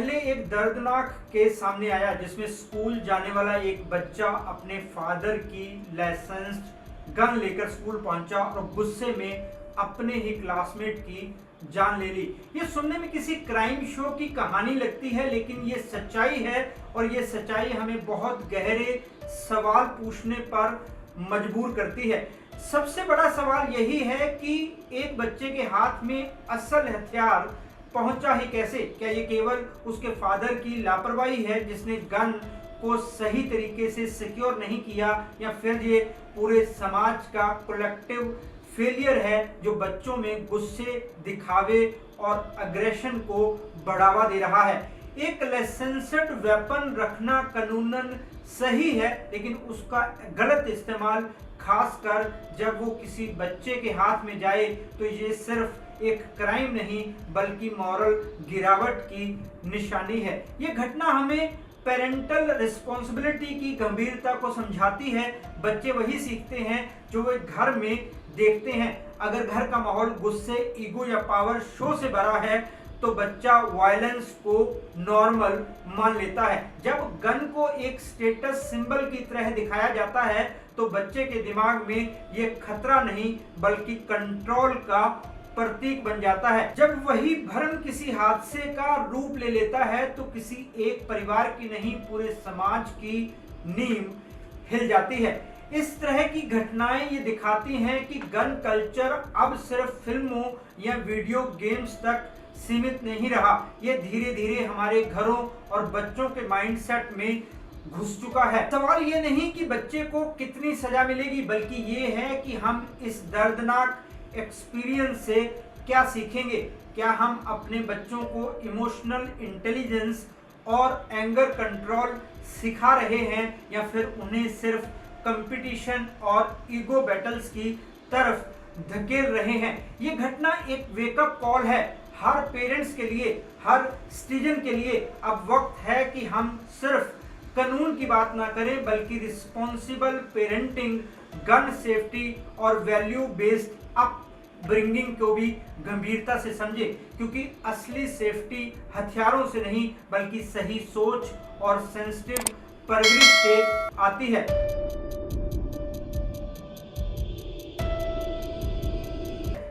पहले एक दर्दनाक केस सामने आया जिसमें स्कूल जाने वाला एक बच्चा अपने फादर की लाइसेंस्ड गन लेकर स्कूल पहुंचा और गुस्से में अपने ही क्लासमेट की जान ले ली। ये सुनने में किसी क्राइम शो की कहानी लगती है, लेकिन ये सच्चाई है और ये सच्चाई हमें बहुत गहरे सवाल पूछने पर मजबूर करती है। सबसे बड़ा सवाल यही है कि एक बच्चे के हाथ में असल हथियार पहुंचा ही कैसे? क्या ये केवल उसके फादर की लापरवाही है जिसने गन को सही तरीके से सिक्योर नहीं किया, या फिर ये पूरे समाज का कलेक्टिव फेलियर है जो बच्चों में गुस्से, दिखावे और अग्रेशन को बढ़ावा दे रहा है? एक लाइसेंस्ड वेपन रखना कानूनन सही है, लेकिन उसका गलत इस्तेमाल, खासकर जब वो किसी बच्चे के हाथ में जाए, तो ये सिर्फ एक क्राइम नहीं बल्कि मॉरल गिरावट की निशानी है। ये घटना हमें पेरेंटल रिस्पॉन्सिबिलिटी की गंभीरता को समझाती है। बच्चे वही सीखते हैं जो वे घर में देखते हैं। अगर घर का माहौल गुस्से, ईगो या पावर शो से भरा है तो बच्चा वायलेंस को नॉर्मल मान लेता है। जब गन को एक स्टेटस सिंबल की तरह दिखाया जाता है तो बच्चे के दिमाग में ये खतरा नहीं बल्कि कंट्रोल का प्रतीक बन जाता है। जब वही भ्रम किसी हादसे का रूप ले लेता है तो किसी एक परिवार की नहीं, पूरे समाज की नींव हिल जाती है। इस तरह की घटनाएं ये दिखाती हैं कि गन कल्चर अब सिर्फ फिल्मों या वीडियो गेम्स तक सीमित नहीं रहा। ये धीरे धीरे हमारे घरों और बच्चों के माइंडसेट में घुस चुका है। सवाल ये नहीं कि बच्चे को कितनी सजा मिलेगी, बल्कि ये है कि हम इस दर्दनाक एक्सपीरियंस से क्या सीखेंगे। क्या हम अपने बच्चों को इमोशनल इंटेलिजेंस और एंगर कंट्रोल सिखा रहे हैं, या फिर उन्हें सिर्फ कंपटीशन और ईगो बैटल्स की तरफ धकेल रहे हैं? ये घटना एक वेकअप कॉल है हर पेरेंट्स के लिए, हर सिटीजन के लिए। अब वक्त है कि हम सिर्फ कानून की बात ना करें बल्कि रिस्पॉन्सिबल पेरेंटिंग, गन सेफ्टी और वैल्यू बेस्ड अपब्रिंगिंग को भी गंभीरता से समझें, क्योंकि असली सेफ्टी हथियारों से नहीं बल्कि सही सोच और सेंसिटिव परवरिश से आती है।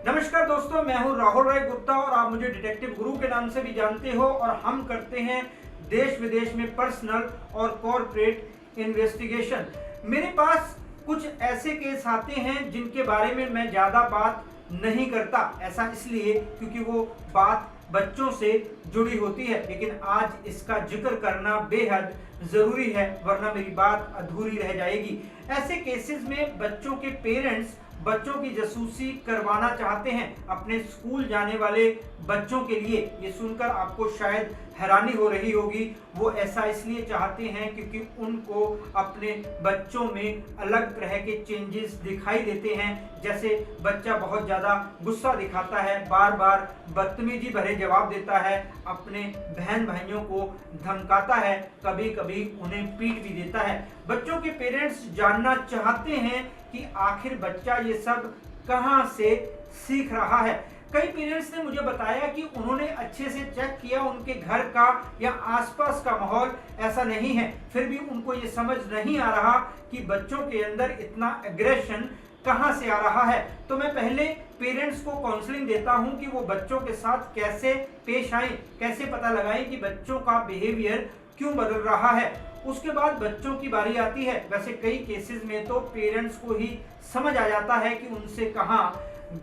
नमस्कार दोस्तों, मैं हूं राहुल राय गुप्ता और आप मुझे डिटेक्टिव गुरु के नाम से भी जानते हो, और हम करते हैं देश विदेश में पर्सनल और कॉर्पोरेट इन्वेस्टिगेशन। मेरे पास कुछ ऐसे केस आते हैं जिनके बारे में मैं ज़्यादा बात नहीं करता। ऐसा इसलिए क्योंकि वो बात बच्चों से जुड़ी होती है, लेकिन आज इसका जिक्र करना बेहद ज़रूरी है, वरना मेरी बात अधूरी रह जाएगी। ऐसे केसेस में बच्चों के पेरेंट्स बच्चों की जासूसी करवाना चाहते हैं अपने स्कूल जाने वाले बच्चों के लिए। ये सुनकर आपको शायद हैरानी हो रही होगी। वो ऐसा इसलिए चाहते हैं क्योंकि उनको अपने बच्चों में अलग तरह के चेंजेस दिखाई देते हैं। जैसे बच्चा बहुत ज़्यादा गुस्सा दिखाता है, बार बार बदतमीजी भरे जवाब देता है, अपने बहन भाइयों को धमकाता है, कभी कभी उन्हें पीट भी देता है। बच्चों के पेरेंट्स जानना चाहते हैं कि आखिर बच्चा ये सब कहां से सीख रहा है। कई पेरेंट्स ने मुझे बताया कि उन्होंने अच्छे से चेक किया, उनके घर का या आसपास का माहौल ऐसा नहीं है, फिर भी उनको ये समझ नहीं आ रहा कि बच्चों के अंदर इतना एग्रेशन कहां से आ रहा है। तो मैं पहले पेरेंट्स को काउंसलिंग देता हूं कि वो बच्चों के साथ कैसे पेश आए, कैसे पता लगाएं कि बच्चों का बिहेवियर क्यों बदल रहा है। उसके बाद बच्चों की बारी आती है। वैसे कई केसेस में तो पेरेंट्स को ही समझ आ जाता है कि उनसे कहां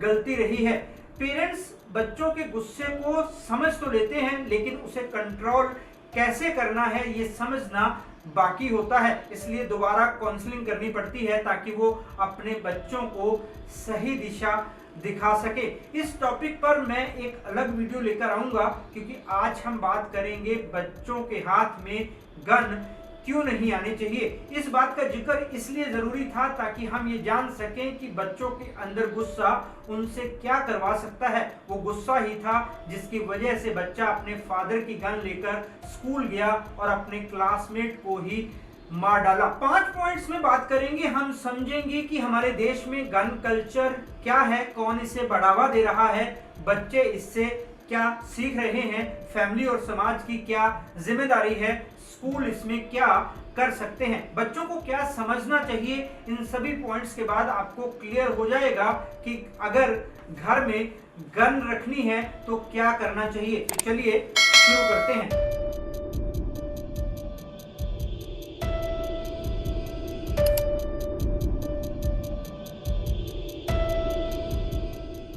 गलती रही है। पेरेंट्स बच्चों के गुस्से को समझ तो लेते हैं, लेकिन उसे कंट्रोल कैसे करना है ये समझना बाकी होता है। इसलिए दोबारा काउंसलिंग करनी पड़ती है ताकि वो अपने बच्चों को सही दिशा दिखा सके। इस टॉपिक पर मैं एक अलग वीडियो लेकर आऊंगा, क्योंकि आज हम बात करेंगे बच्चों के हाथ में गन क्यों नहीं आनी चाहिए। इस बात का जिक्र इसलिए जरूरी था ताकि हम ये जान सकें कि बच्चों के अंदर गुस्सा उनसे क्या करवा सकता है। वो गुस्सा ही था जिसकी वजह से बच्चा अपने फादर की गन लेकर स्कूल गया और अपने क्लासमेट को ही मार डाला। 5 पॉइंट्स में बात करेंगे। हम समझेंगे कि हमारे देश में गन कल्चर क्या है, कौन इसे बढ़ावा दे रहा है, बच्चे इससे क्या सीख रहे हैं, फैमिली और समाज की क्या जिम्मेदारी है, स्कूल इसमें क्या कर सकते हैं, बच्चों को क्या समझना चाहिए। इन सभी पॉइंट्स के बाद आपको क्लियर हो जाएगा कि अगर घर में गन रखनी है तो क्या करना चाहिए। तो चलिए शुरू करते हैं।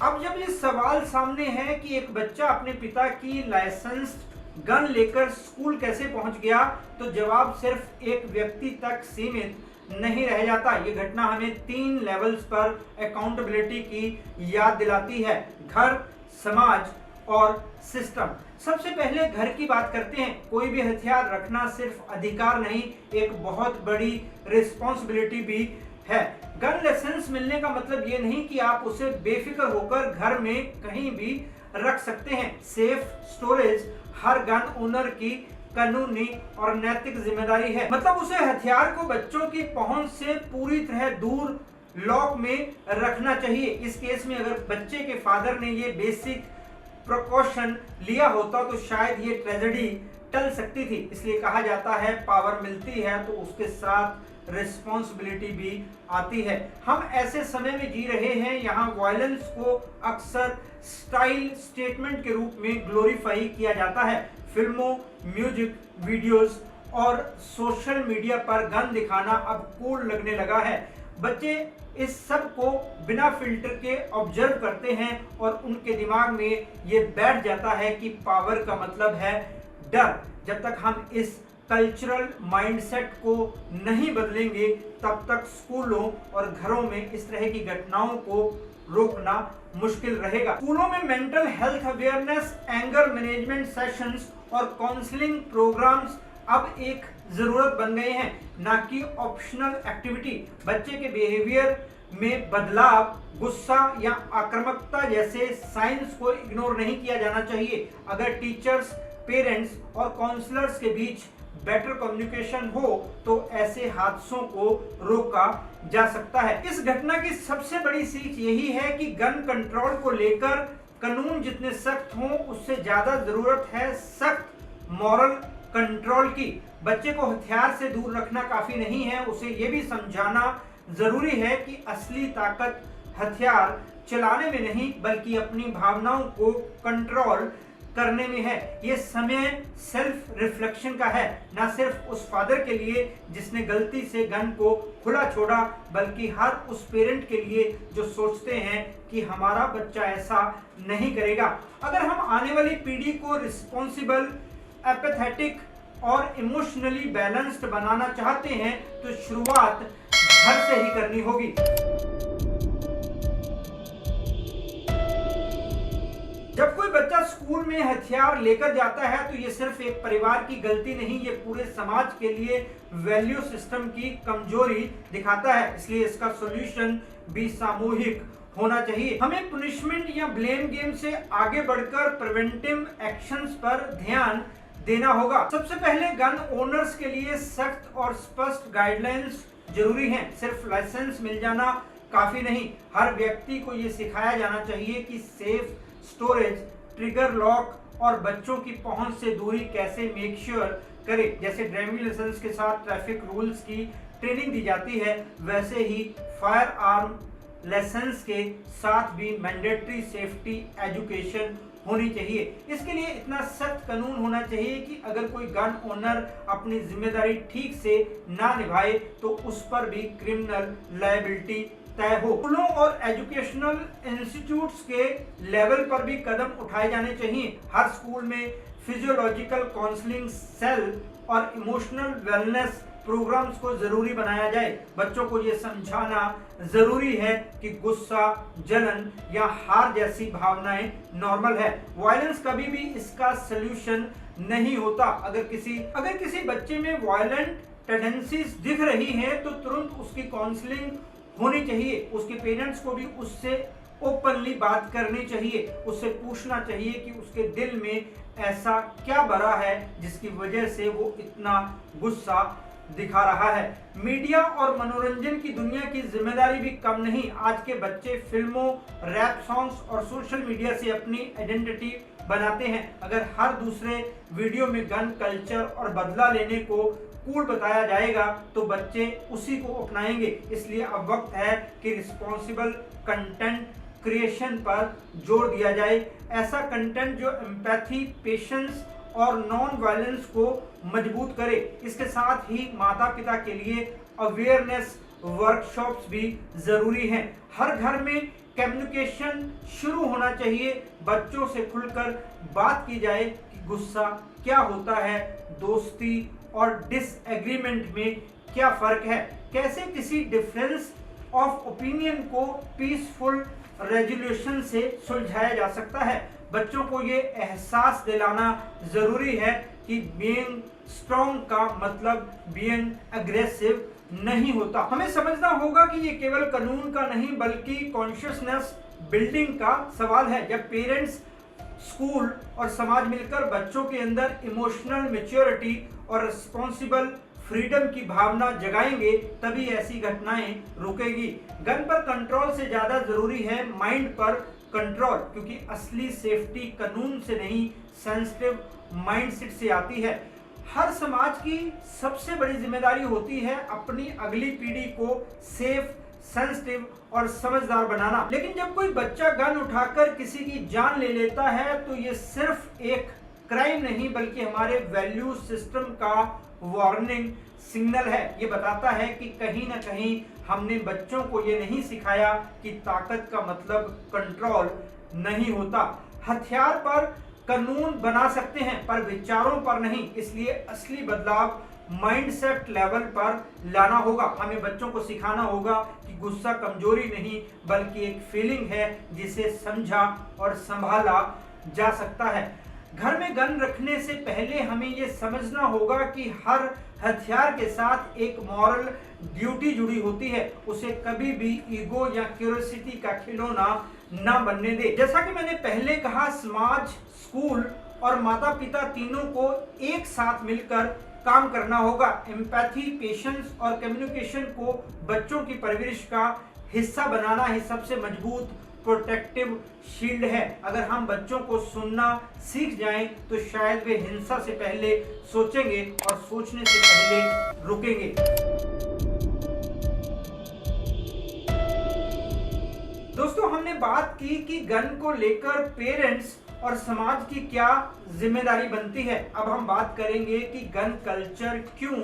अब जब ये सवाल सामने है कि एक बच्चा अपने पिता की लाइसेंस्ड गन लेकर स्कूल कैसे पहुंच गया, तो जवाब सिर्फ एक व्यक्ति तक सीमित नहीं रह जाता। ये घटना हमें 3 लेवल्स पर अकाउंटेबिलिटी की याद दिलाती है, घर, समाज और सिस्टम। सबसे पहले घर की बात करते हैं। कोई भी हथियार रखना सिर्फ अधिकार नहीं, एक बहुत बड़ी रिस्पॉन्सिबिलिटी भी है। गन लाइसेंस मिलने का मतलब ये नहीं कि आप उसे बेफिक्र होकर घर में कहीं भी रख सकते हैं। सेफ स्टोरेज हर गन ओनर की कानूनी और नैतिक जिम्मेदारी है। मतलब उसे हथियार को बच्चों की पहुंच से पूरी तरह दूर लॉक में रखना चाहिए। इस केस में अगर बच्चे के फादर ने ये बेसिक प्रिकॉशन लिया होता तो शायद ये ट्रेजेडी टल सकती थी। इसलिए कहा जाता है पावर मिलती है तो उसके साथ रिस्पॉन्सिबिलिटी भी आती है। हम ऐसे समय में जी रहे हैं यहाँ वायलेंस को अक्सर स्टाइल स्टेटमेंट के रूप में ग्लोरीफाई किया जाता है। फिल्मों, म्यूजिक वीडियोस और सोशल मीडिया पर गन दिखाना अब कूल लगने लगा है। बच्चे इस सब को बिना फिल्टर के ऑब्जर्व करते हैं और उनके दिमाग में ये बैठ जाता है कि पावर का मतलब है डर। जब तक हम इस कल्चरल माइंडसेट को नहीं बदलेंगे तब तक स्कूलों और घरों में इस तरह की घटनाओं को रोकना मुश्किल रहेगा। स्कूलों में mental health awareness, anger management sessions और काउंसलिंग प्रोग्राम्स अब एक जरूरत बन गए हैं, ना कि ऑप्शनल एक्टिविटी। बच्चे के बिहेवियर में बदलाव, गुस्सा या आक्रामकता जैसे साइंस को इग्नोर नहीं किया जाना चाहिए। अगर टीचर्स, पेरेंट्स और काउंसलर्स के बीच बेटर कम्युनिकेशन हो तो ऐसे हादसों को रोका जा सकता है। इस घटना की सबसे बड़ी सीख यही है कि गन कंट्रोल को लेकर कानून जितने सख्त हों उससे ज्यादा जरूरत है सख्त मॉरल कंट्रोल की। बच्चे को हथियार से दूर रखना काफी नहीं है, उसे यह भी समझाना जरूरी है कि असली ताकत हथियार चलाने में नहीं बल्कि अपनी भावनाओं को कंट्रोल करने में है। ये समय सेल्फ रिफ्लेक्शन का है, ना सिर्फ उस फादर के लिए जिसने गलती से गन को खुला छोड़ा, बल्कि हर उस पेरेंट के लिए जो सोचते हैं कि हमारा बच्चा ऐसा नहीं करेगा। अगर हम आने वाली पीढ़ी को रिस्पॉन्सिबल, एपैथेटिक और इमोशनली बैलेंस्ड बनाना चाहते हैं तो शुरुआत घर से ही करनी होगी। जब कोई बच्चा स्कूल में हथियार लेकर जाता है तो ये सिर्फ एक परिवार की गलती नहीं, ये पूरे समाज के लिए वैल्यू सिस्टम की कमजोरी दिखाता है। इसलिए इसका सॉल्यूशन भी सामूहिक होना चाहिए। हमें पनिशमेंट या ब्लेम गेम से आगे बढ़कर प्रिवेंटिव एक्शंस पर ध्यान देना होगा। सबसे पहले गन ओनर्स के लिए सख्त और स्पष्ट गाइडलाइंस जरूरी हैं। सिर्फ लाइसेंस मिल जाना काफी नहीं, हर व्यक्ति को ये सिखाया जाना चाहिए कि सेफ स्टोरेज, ट्रिगर लॉक और बच्चों की पहुंच से दूरी कैसे मेक श्योर करे। जैसे ड्राइविंग लाइसेंस के साथ ट्रैफिक रूल्स की ट्रेनिंग दी जाती है, वैसे ही फायर आर्म लाइसेंस के साथ भी मैंडेटरी सेफ्टी एजुकेशन होनी चाहिए। इसके लिए इतना सख्त कानून होना चाहिए कि अगर कोई गन ओनर अपनी जिम्मेदारी ठीक से ना निभाए तो उस पर भी क्रिमिनल लायबिलिटी तय हो। स्कूलों और एजुकेशनल इंस्टीट्यूट्स के लेवल पर भी कदम उठाए जाने चाहिए। हर स्कूल में फिजियोलॉजिकल काउंसलिंग सेल और इमोशनल वेलनेस प्रोग्राम्स को जरूरी बनाया जाए। बच्चों को ये समझाना जरूरी है कि गुस्सा, जलन या हार जैसी भावनाएं नॉर्मल है। वायलेंस कभी भी इसका सलूशन नहीं होता। अगर किसी बच्चे में वायलेंट टेंडेंसीज दिख रही हैं तो तुरंत उसकी काउंसलिंग होनी चाहिए। उसके पेरेंट्स को भी उससे ओपनली बात करनी चाहिए। उससे पूछना चाहिए कि उसके दिल में ऐसा क्या भरा है जिसकी वजह से वो इतना गुस्सा दिखा रहा है। मीडिया और मनोरंजन की दुनिया की जिम्मेदारी भी कम नहीं। आज के बच्चे फिल्मों, रैप सॉन्ग्स और सोशल मीडिया से अपनी आइडेंटिटी बनाते हैं। अगर हर दूसरे वीडियो में गन कल्चर और बदला लेने को कूल बताया जाएगा तो बच्चे उसी को अपनाएंगे। इसलिए अब वक्त है कि रिस्पॉन्सिबल कंटेंट क्रिएशन पर जोर दिया जाए। ऐसा कंटेंट जो एम्पैथी, पेशेंस और नॉन वायलेंस को मजबूत करे। इसके साथ ही माता पिता के लिए अवेयरनेस वर्कशॉप्स भी जरूरी हैं। हर घर में कम्युनिकेशन शुरू होना चाहिए। बच्चों से खुलकर बात की जाए कि गुस्सा क्या होता है, दोस्ती और डिसएग्रीमेंट में क्या फर्क है, कैसे किसी डिफरेंस ऑफ ओपिनियन को पीसफुल रेजोल्यूशन से सुलझाया जा सकता है। बच्चों को ये एहसास दिलाना जरूरी है कि बीइंग स्ट्रॉन्ग का मतलब बीइंग एग्रेसिव नहीं होता। हमें समझना होगा कि ये केवल कानून का नहीं बल्कि कॉन्शियसनेस बिल्डिंग का सवाल है। जब पेरेंट्स, स्कूल और समाज मिलकर बच्चों के अंदर इमोशनल मैच्योरिटी और रिस्पॉन्सिबल फ्रीडम की भावना जगाएंगे तभी ऐसी घटनाएं रुकेगी। गन पर कंट्रोल से ज्यादा जरूरी है माइंड पर कंट्रोल, क्योंकि असली सेफ्टी कानून से नहीं सेंसिटिव माइंडसेट से आती है। हर समाज की सबसे बड़ी जिम्मेदारी होती है अपनी अगली पीढ़ी को सेफ, सेंसिटिव और समझदार बनाना। लेकिन जब कोई बच्चा गन उठाकर किसी की जान ले लेता है तो ये सिर्फ एक क्राइम नहीं बल्कि हमारे वैल्यू सिस्टम का वार्निंग सिग्नल है। ये बताता है कि कहीं ना कहीं हमने बच्चों को ये नहीं सिखाया कि ताकत का मतलब कंट्रोल नहीं होता। हथियार पर कानून बना सकते हैं पर विचारों पर नहीं। इसलिए असली बदलाव माइंडसेट लेवल पर लाना होगा। हमें बच्चों को सिखाना होगा कि गुस्सा कमजोरी नहीं बल्कि एक फीलिंग है जिसे समझा और संभाला जा सकता है। घर में गन रखने से पहले हमें यह समझना होगा कि हर हथियार के साथ एक मॉरल ड्यूटी जुड़ी होती है। उसे कभी भी ईगो या क्यूरियोसिटी का खिलौना ना बनने दे। जैसा कि मैंने पहले कहा, समाज, स्कूल और माता पिता तीनों को एक साथ मिलकर काम करना होगा। एम्पैथी, पेशेंस और कम्युनिकेशन को बच्चों की परवरिश का हिस्सा बनाना ही सबसे मजबूत प्रोटेक्टिव शील्ड है। अगर हम बच्चों को सुनना सीख जाएं तो शायद वे हिंसा से पहले सोचेंगे और सोचने से पहले रुकेंगे। दोस्तों, हमने बात की कि गन को लेकर पेरेंट्स और समाज की क्या जिम्मेदारी बनती है। अब हम बात करेंगे कि गन कल्चर क्यों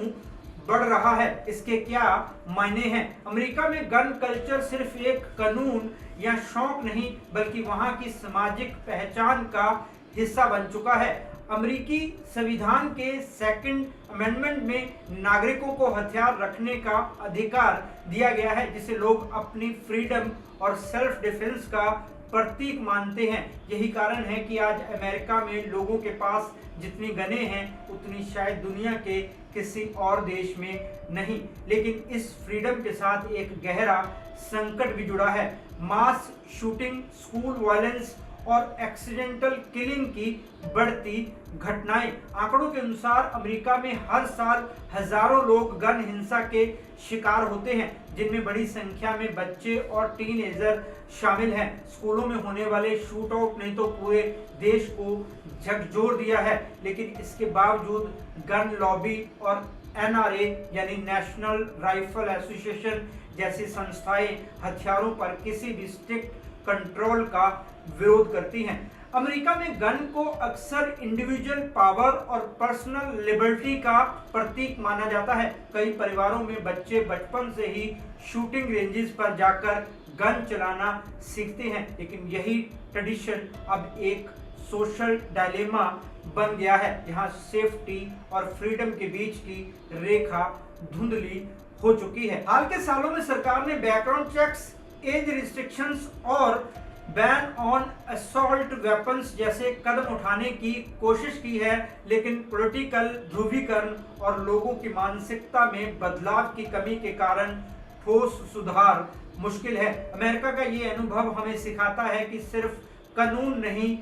बढ़ रहा है, इसके क्या मायने हैं। अमेरिका में गन कल्चर सिर्फ एक कानून या शौक नहीं बल्कि वहां की सामाजिक पहचान का हिस्सा बन चुका है। अमेरिकी संविधान के सेकंड अमेंडमेंट में नागरिकों को हथियार रखने का अधिकार दिया गया है, जिसे लोग अपनी फ्रीडम और सेल्फ डिफेंस का प्रतीक मानते हैं। यही कारण है कि आज अमेरिका में लोगों के पास जितनी गने हैं उतनी शायद दुनिया के किसी और देश में नहीं। लेकिन इस फ्रीडम के साथ एक गहरा संकट भी जुड़ा है। मास शूटिंग, स्कूल वायलेंस और एक्सीडेंटल किलिंग की बढ़ती घटनाएं। आंकड़ों के अनुसार अमेरिका में हर साल हजारों लोग गन हिंसा के शिकार होते हैं, जिनमें बड़ी संख्या में बच्चे और टीनेजर शामिल हैं। स्कूलों में होने वाले शूट आउट ने तो पूरे देश को झकझोर दिया है, लेकिन इसके बावजूद गन लॉबी और NRA यानी नेशनल राइफल एसोसिएशन जैसी संस्थाएं हथियारों पर किसी भी स्ट्रिक्ट कंट्रोल का विरोध करती हैं। अमेरिका में गन को अक्सर इंडिविजुअल पावर और पर्सनल लिबर्टी का प्रतीक माना जाता है। कई परिवारों में बच्चे बचपन से ही शूटिंग रेंजेस पर जाकर गन चलाना सीखते हैं, लेकिन यही ट्रेडिशन अब एक सोशल डायलेमा बन गया है। यहाँ सेफ्टी और फ्रीडम के बीच की रेखा धुंधली हो चुकी है। हाल के सालों में सरकार ने बैकग्राउंड चेक्स, एज रिस्ट्रिक्शंस और बैन ऑन असॉल्ट वेपन्स जैसे कदम उठाने की कोशिश की है, लेकिन पॉलिटिकल ध्रुवीकरण और लोगों की मानसिकता में बदलाव की कमी के कारण ठोस सुधार मुश्किल है। अमेरिका का ये अनुभव हमें सिखाता है कि सिर्फ कानून नहीं,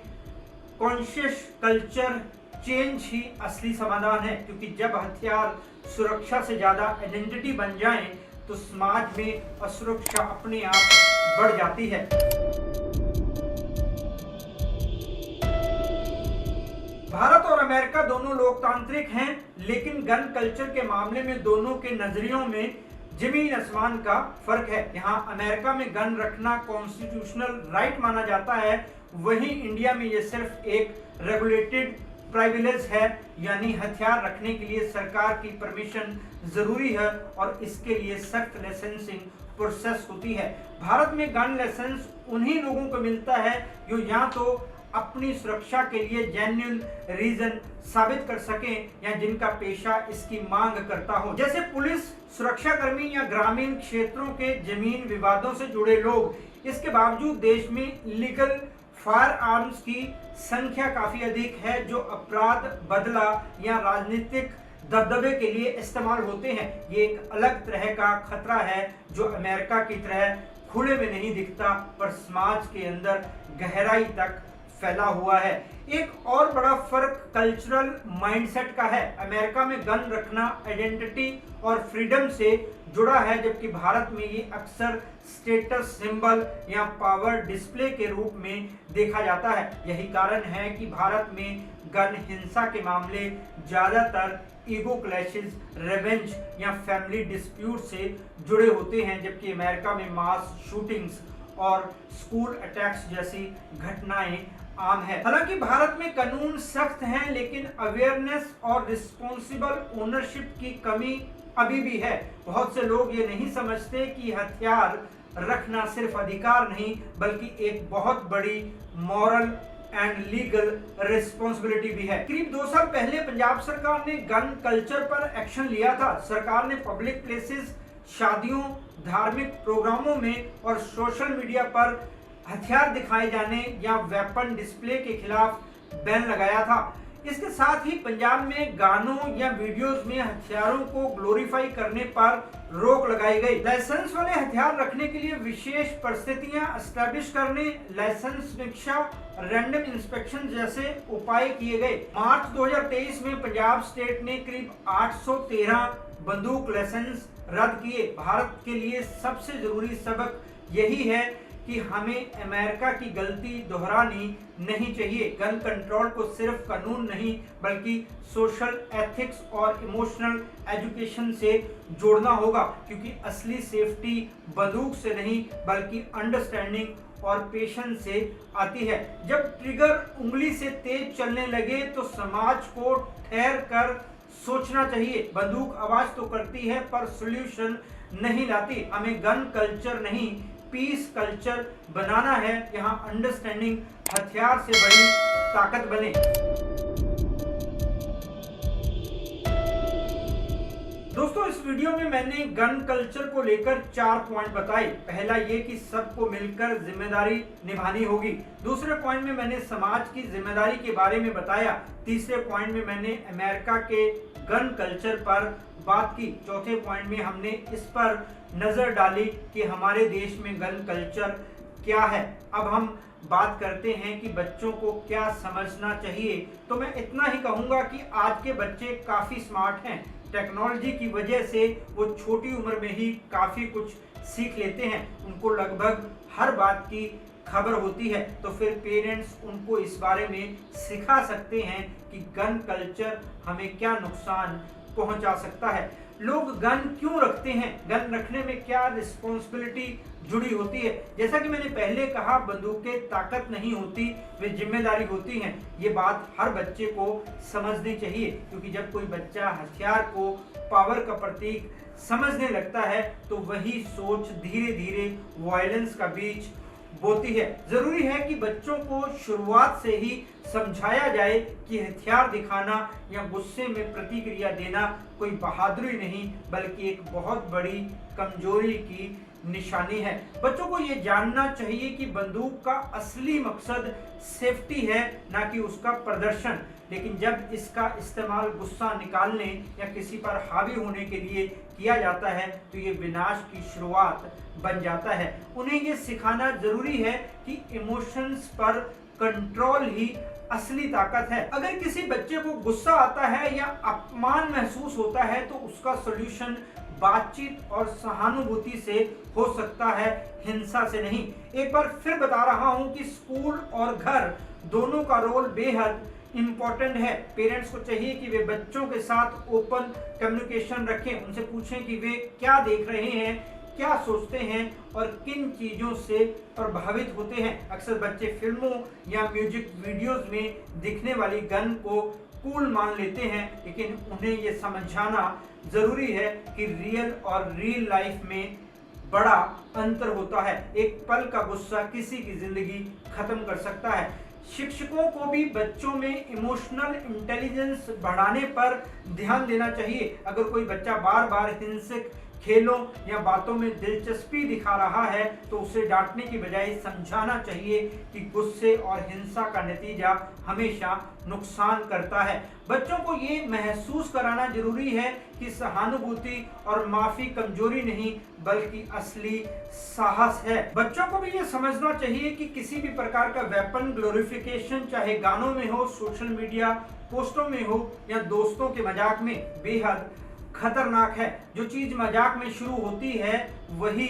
कॉन्शियस कल्चर चेंज ही असली समाधान है, क्योंकि जब हथियार सुरक्षा से ज्यादा आइडेंटिटी बन जाएं, तो समाज में असुरक्षा अपने आप बढ़ जाती है। भारत और अमेरिका दोनों लोकतांत्रिक हैं, लेकिन गन कल्चर के मामले में दोनों के नजरियों में जमीन आसमान का फर्क है। यहाँ अमेरिका में गन रखना कॉन्स्टिट्यूशनल राइट माना जाता है, वहीं इंडिया में ये सिर्फ एक रेगुलेटेड प्राइविलेज है, यानी हथियार रखने के लिए सरकार की परमिशन जरूरी है और इसके लिए सख्त लाइसेंसिंग प्रोसेस होती है। भारत में गन लाइसेंस उन्हीं लोगों को मिलता है जो या तो अपनी सुरक्षा के लिए जेन्युइन रीजन साबित कर सकें या जिनका पेशा इसकी मांग करता हो, जैसे पुलिस, सुरक्षाकर्मी या ग्रामीण क्षेत्रों के जमीन विवादों से जुड़े लोग। इसके बावजूद देश में लीगल फायर आर्म्स की संख्या काफी अधिक है, जो अपराध, बदला या राजनीतिक दबदबे के लिए इस्तेमाल होते हैं। ये एक अलग तरह का खतरा है जो अमेरिका की तरह खुले में नहीं दिखता, पर समाज के अंदर गहराई तक फैला हुआ है। एक और बड़ा फर्क कल्चरल माइंडसेट का है। अमेरिका में गन रखना आइडेंटिटी और फ्रीडम से जुड़ा है, जबकि भारत में ये अक्सर स्टेटस सिंबल या पावर डिस्प्ले के रूप में देखा जाता है। यही कारण है कि भारत में गन हिंसा के मामले ज्यादातर ईगो क्लैशेस, रिवेंज या फैमिली डिस्प्यूट से जुड़े होते हैं, जबकि अमेरिका में मास शूटिंग्स और स्कूल अटैक्स जैसी घटनाएं आम है। हालांकि भारत में कानून सख्त हैं, लेकिन अवेयरनेस और रिस्पॉन्सिबल ओनरशिप की कमी अभी भी है। बहुत से लोग ये नहीं समझते कि हथियार रखना सिर्फ अधिकार नहीं, बल्कि एक बहुत बड़ी मॉरल एंड लीगल रिस्पॉन्सिबिलिटी भी है। करीब 2 साल पहले पंजाब सरकार ने गन कल्चर पर एक्शन लिया था। सरकार ने पब्लिक प्लेसेस, शादियों, धार्मिक प्रोग्रामों में और सोशल मीडिया पर हथियार दिखाए जाने या वेपन डिस्प्ले के खिलाफ बैन लगाया था। इसके साथ ही पंजाब में गानों या वीडियोस में हथियारों को ग्लोरीफाई करने पर रोक लगाई गई। लाइसेंस वाले हथियार रखने के लिए विशेष परिस्थितियां एस्टैब्लिश करने, लाइसेंस समीक्षा, रैंडम इंस्पेक्शन जैसे उपाय किए गए। मार्च 2023 में पंजाब स्टेट ने करीब 813 बंदूक लाइसेंस रद्द किए। भारत के लिए सबसे जरूरी सबक यही है कि हमें अमेरिका की गलती दोहरानी नहीं चाहिए। गन कंट्रोल को सिर्फ कानून नहीं, बल्कि सोशल एथिक्स और इमोशनल एजुकेशन से जोड़ना होगा, क्योंकि असली सेफ्टी बंदूक से नहीं, बल्कि अंडरस्टैंडिंग और पेशेंस से आती है। जब ट्रिगर उंगली से तेज चलने लगे तो समाज को ठहर कर सोचना चाहिए। बंदूक आवाज तो करती है, पर सॉल्यूशन नहीं लाती। हमें गन कल्चर नहीं, पीस कल्चर बनाना है, यहाँ अंडरस्टैंडिंग हथियार से बड़ी ताकत बने। दोस्तों, इस वीडियो में मैंने गन कल्चर को लेकर 4 पॉइंट बताए। पहला ये कि सबको मिलकर जिम्मेदारी निभानी होगी। दूसरे पॉइंट में मैंने समाज की जिम्मेदारी के बारे में बताया। तीसरे पॉइंट में मैंने अमेरिका के गन कल्चर पर बात की। चौथे पॉइंट में हमने इस पर नजर डाली कि हमारे देश में गन कल्चर क्या है। अब हम बात करते हैं कि बच्चों को क्या समझना चाहिए। तो मैं इतना ही कहूंगा कि आज के बच्चे काफी स्मार्ट हैं। टेक्नोलॉजी की वजह से वो छोटी उम्र में ही काफी कुछ सीख लेते हैं। उनको लगभग हर बात की खबर होती है, तो फिर पेरेंट्स उनको इस बारे में सिखा सकते हैं कि गन कल्चर हमें क्या नुकसान पहुंचा सकता है। लोग गन क्यों रखते हैं, गन रखने में क्या रिस्पॉन्सिबिलिटी जुड़ी होती है। जैसा कि मैंने पहले कहा, बंदूकें ताकत नहीं होती, वे जिम्मेदारी होती हैं। ये बात हर बच्चे को समझनी चाहिए, क्योंकि जब कोई बच्चा हथियार को पावर का प्रतीक समझने लगता है तो वही सोच धीरे धीरे वायलेंस का बीज बोती है। जरूरी है कि बच्चों को शुरुआत से ही समझाया जाए कि हथियार दिखाना या गुस्से में प्रतिक्रिया देना कोई बहादुरी नहीं, बल्कि एक बहुत बड़ी कमजोरी की निशानी है। बच्चों को ये जानना चाहिए कि बंदूक का असली मकसद सेफ्टी है, ना कि उसका प्रदर्शन। लेकिन जब इसका इस्तेमाल गुस्सा निकालने या किसी पर हावी होने के लिए किया जाता है तो ये विनाश की शुरुआत बन जाता है। उन्हें ये सिखाना जरूरी है कि इमोशंस पर कंट्रोल ही असली ताकत है। अगर किसी बच्चे को गुस्सा आता है या अपमान महसूस होता है तो उसका सॉल्यूशन बातचीत और सहानुभूति से हो सकता है, हिंसा से नहीं। एक बार फिर बता रहा हूं कि स्कूल और घर दोनों का रोल बेहद इम्पोर्टेंट है। पेरेंट्स को चाहिए कि वे बच्चों के साथ ओपन कम्युनिकेशन रखें, उनसे पूछें कि वे क्या देख रहे हैं, क्या सोचते हैं और किन चीज़ों से प्रभावित होते हैं। अक्सर बच्चे फिल्मों या म्यूजिक वीडियोस में दिखने वाली गन को कूल मान लेते हैं, लेकिन उन्हें ये समझाना ज़रूरी है कि रियल लाइफ में बड़ा अंतर होता है। एक पल का गुस्सा किसी की जिंदगी खत्म कर सकता है। शिक्षकों को भी बच्चों में इमोशनल इंटेलिजेंस बढ़ाने पर ध्यान देना चाहिए। अगर कोई बच्चा बार बार हिंसक खेलों या बातों में दिलचस्पी दिखा रहा है तो उसे डांटने की बजाय समझाना चाहिए कि गुस्से और हिंसा का नतीजा हमेशा नुकसान करता है। बच्चों को ये महसूस कराना जरूरी है कि सहानुभूति और माफी कमजोरी नहीं बल्कि असली साहस है। बच्चों को भी ये समझना चाहिए कि किसी भी प्रकार का वेपन ग्लोरिफिकेशन, चाहे गानों में हो, सोशल मीडिया पोस्टों में हो या दोस्तों के मजाक में, बेहद खतरनाक है। जो चीज मजाक में शुरू होती है वही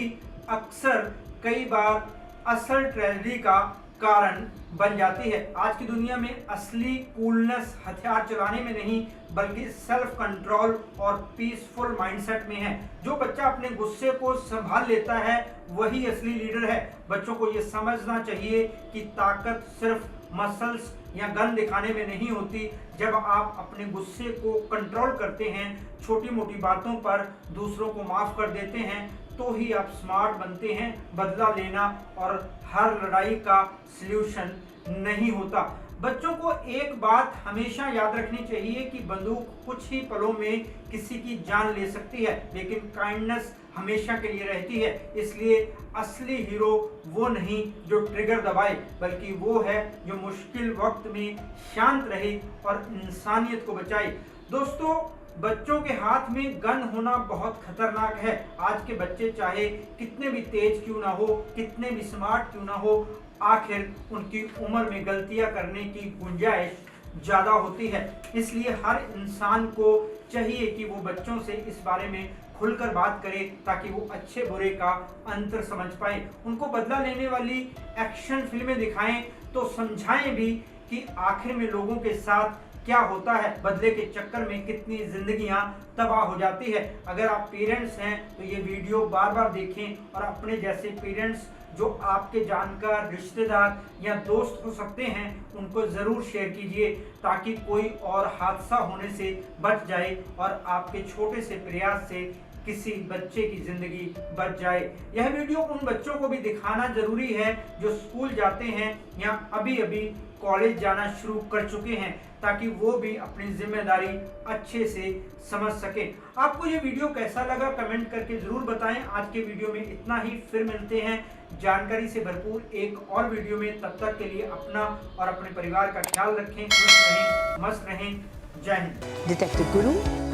अक्सर कई बार असल ट्रेजेडी का कारण बन जाती है। आज की दुनिया में असली कूलनेस हथियार चलाने में नहीं बल्कि सेल्फ कंट्रोल और पीसफुल माइंडसेट में है। जो बच्चा अपने गुस्से को संभाल लेता है वही असली लीडर है। बच्चों को यह समझना चाहिए कि ताकत सिर्फ मसल्स या गन दिखाने में नहीं होती। जब आप अपने गुस्से को कंट्रोल करते हैं, छोटी मोटी बातों पर दूसरों को माफ कर देते हैं, तो ही आप स्मार्ट बनते हैं। बदला लेना और हर लड़ाई का सल्यूशन नहीं होता। बच्चों को एक बात हमेशा याद रखनी चाहिए कि बंदूक कुछ ही पलों में किसी की जान ले सकती है, लेकिन काइंडनेस हमेशा के लिए रहती है। इसलिए असली हीरो वो नहीं जो ट्रिगर दबाए, बल्कि वो है जो मुश्किल वक्त में शांत रहे और इंसानियत को बचाए। दोस्तों, बच्चों के हाथ में गन होना बहुत खतरनाक है। आज के बच्चे चाहे कितने भी तेज क्यों ना हो, कितने भी स्मार्ट क्यों ना हो, आखिर उनकी उम्र में गलतियां करने की गुंजाइश ज्यादा होती है। इसलिए हर इंसान को चाहिए कि वो बच्चों से इस बारे में खुलकर बात करे ताकि वो अच्छे बुरे का अंतर समझ पाए। उनको बदला लेने वाली एक्शन फिल्में दिखाएं तो समझाएं भी कि आखिर में लोगों के साथ क्या होता है। बदले के चक्कर में कितनी जिंदगियां तबाह हो जाती है। अगर आप पेरेंट्स हैं तो ये वीडियो बार बार देखें और अपने जैसे पेरेंट्स जो आपके जानकार, रिश्तेदार या दोस्त हो सकते हैं उनको ज़रूर शेयर कीजिए ताकि कोई और हादसा होने से बच जाए और आपके छोटे से प्रयास से किसी बच्चे की जिंदगी बच जाए। यह वीडियो उन बच्चों को भी दिखाना जरूरी है जो स्कूल जाते हैं या अभी अभी कॉलेज जाना शुरू कर चुके हैं, ताकि वो भी अपनी जिम्मेदारी अच्छे से समझ सके। आपको ये वीडियो कैसा लगा कमेंट करके जरूर बताएं। आज के वीडियो में इतना ही, फिर मिलते हैं जानकारी से भरपूर एक और वीडियो में। तब तक के लिए अपना और अपने परिवार का ख्याल रखें, खुश रहें, मस्त रहें। जय हिंद। डिटेक्टिव गुरु